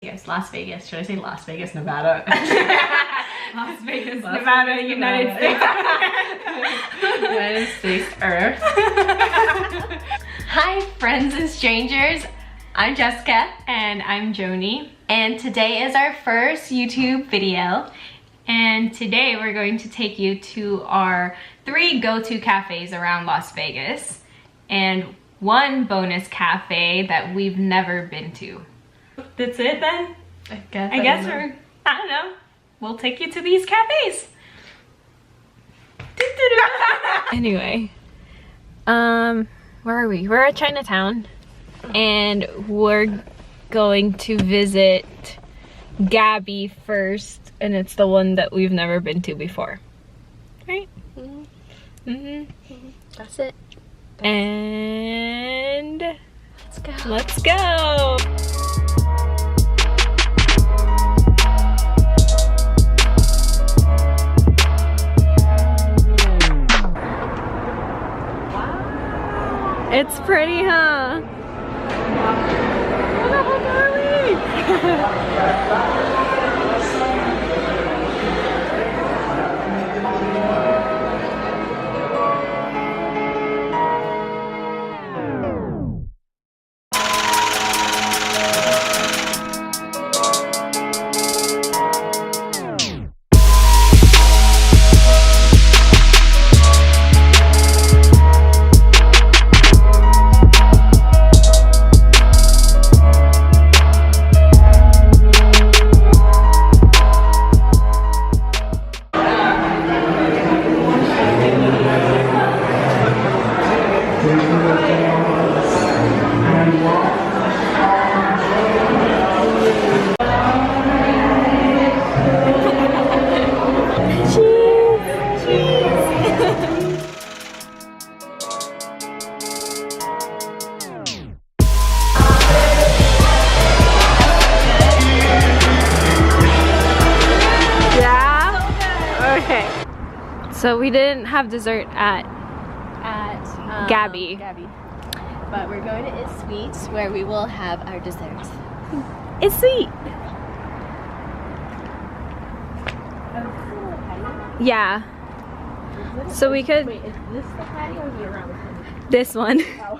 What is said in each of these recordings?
Yes, Las Vegas. Should I say Las Vegas, Nevada? Las Vegas, Nevada, United States. United States, Earth. Hi, friends and strangers. I'm Jessica. And I'm Joni. And today is our first YouTube video. And today we're going to take you to our 3 go-to cafes around Las Vegas. And 1 bonus cafe that we've never been to. That's it then? I guess I don't know. We'll take you to these cafes. Anyway, where are we? We're at Chinatown and we're going to visit GABI first, and it's the one that we've never been to before. Right? That's it. And Let's go. let's go. It's pretty, huh? Where the heck are we? So we didn't have dessert at GABI. But we're going to It's Sweets where we will have our desserts. It's sweet. Yeah. So we could. Wait, is this the patio or is it around the corner? This one. Oh.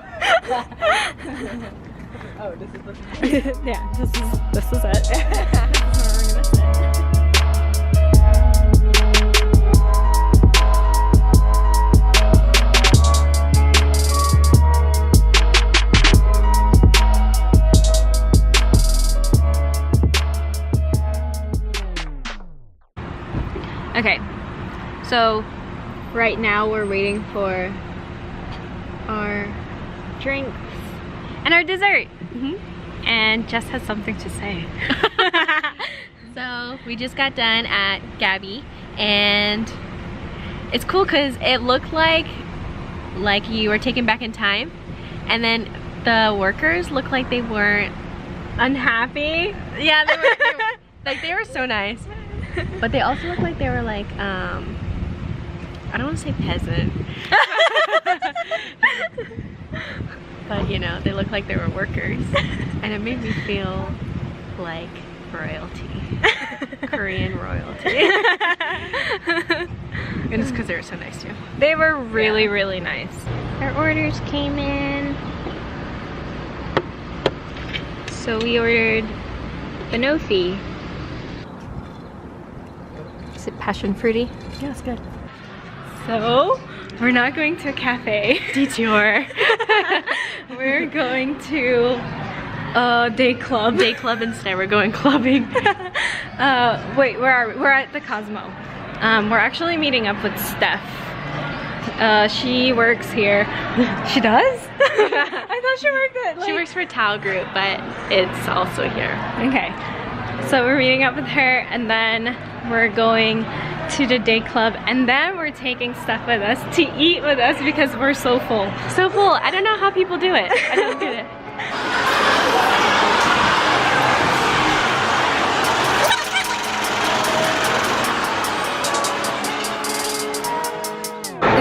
Oh, this is the patio. Yeah, this is it. Okay, so right now we're waiting for our drinks and our dessert. And Jess has something to say. So we just got done at GABI and it's cool because it looked like you were taken back in time, and then the workers looked like they weren't Unhappy? Yeah, they were so nice. But they also look like they were like, I don't want to say peasant. But you know, they look like they were workers. And it made me feel like royalty. Korean royalty. And it's because they were so nice too. They were really, really nice. Our orders came in. So we ordered the no fee. Is it passion fruity? Yeah, it's good. So we're not going to a cafe detour. We're going to a day club. Day club instead. We're going clubbing. Wait, where are we? We're at the Cosmo. We're actually meeting up with Steph. She works here. She does? I thought she worked at She works for Towel Group, but it's also here. Okay. So we're meeting up with her, and then we're going to the day club, and then we're taking Steph with us to eat with us because we're so full. So full. I don't know how people do it. I don't get it.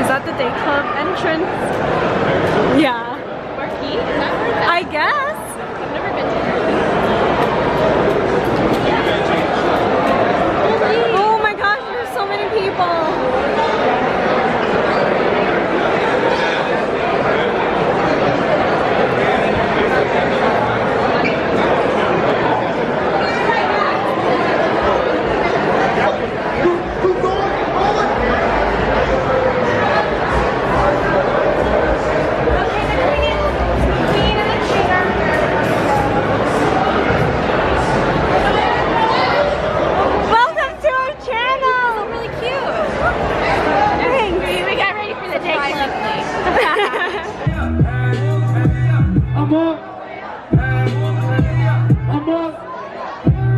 Is that the day club entrance? Yeah. Marquee? Is that where it's at? I guess. I've never been to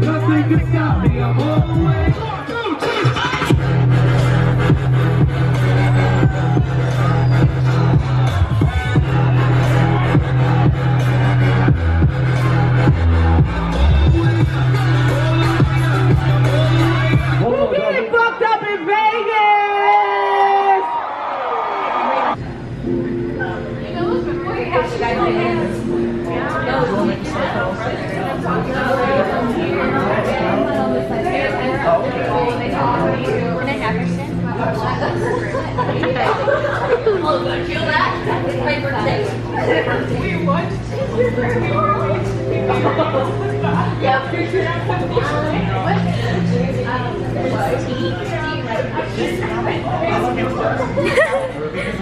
Nothing can stop me, I'm all the way.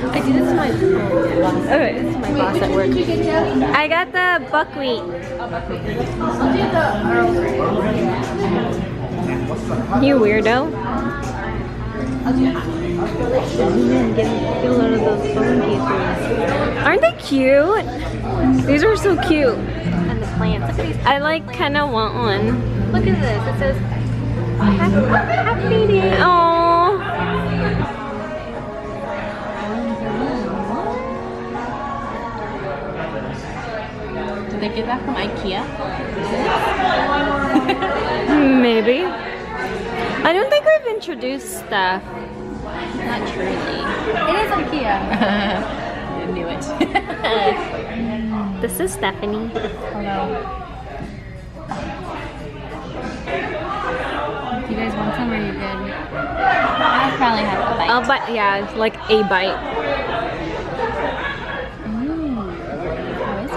I do this to my boss. Okay, this is my boss at work. I got the buckwheat. You weirdo. Get a load of those phone cases. Aren't they cute? These are so cute. And the plants. Look at these. I like kind of want one. Look at this. It says happy day. Aww. Did they get that from IKEA? Maybe. I don't think we've introduced stuff. Not truly. It is IKEA. I knew it. This is Stephanie. Hello. You guys want some or you good? I'll probably have a bite. I'll bite. Yeah, it's like a bite. How is it?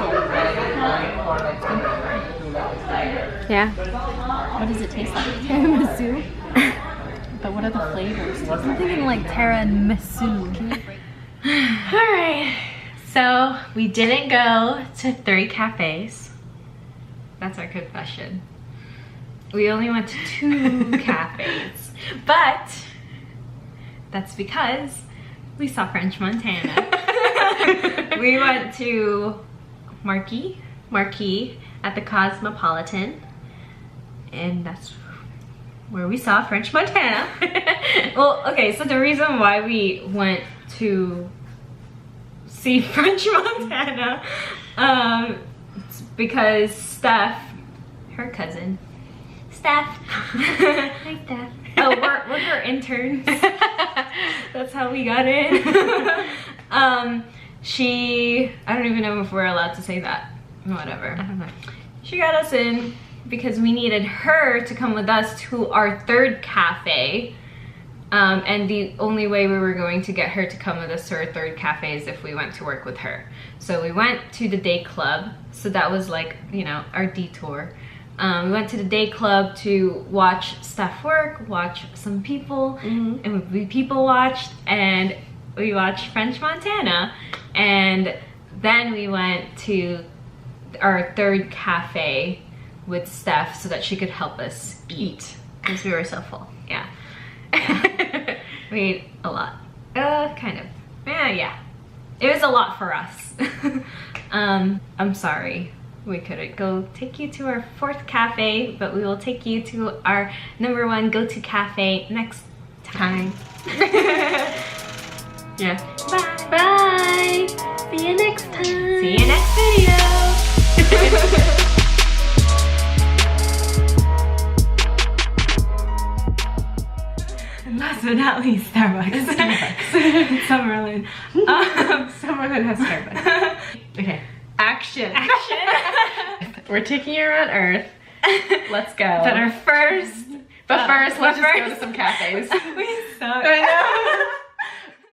Yeah. What does it taste like? Tiramisu? But what are the flavors? I'm thinking like tiramisu. Alright, so we didn't go to 3 cafes. That's our confession. We only went to 2 cafes. But that's because we saw French Montana. We went to Marquee at the Cosmopolitan. And that's where we saw French Montana. Well, okay, so the reason why we went to see French Montana, it's because Steph, her cousin, Hi Steph. Oh, we're her interns. That's how we got in. I don't even know if we're allowed to say that. Whatever. I don't know. She got us in because we needed her to come with us to our 3rd cafe. And the only way we were going to get her to come with us to our 3rd cafe is if we went to work with her. So we went to the day club. So that was like, you know, our detour. We went to the day club to watch Steph work, watch some people, and we people watched, and we watched French Montana. And then we went to our 3rd cafe with Steph so that she could help us eat because we were so full. Yeah. We ate a lot. Kind of. Yeah. It was a lot for us. I'm sorry we couldn't go take you to our 4th cafe, but we will take you to our #1 go-to cafe next time. Yeah. Bye. Bye. See you next time. See you next video. Last but not least, Starbucks. Summerlin. Summerlin has Starbucks. Okay. Action. We're taking you around Earth. Let's go. But first, let's just go to some cafes. We suck.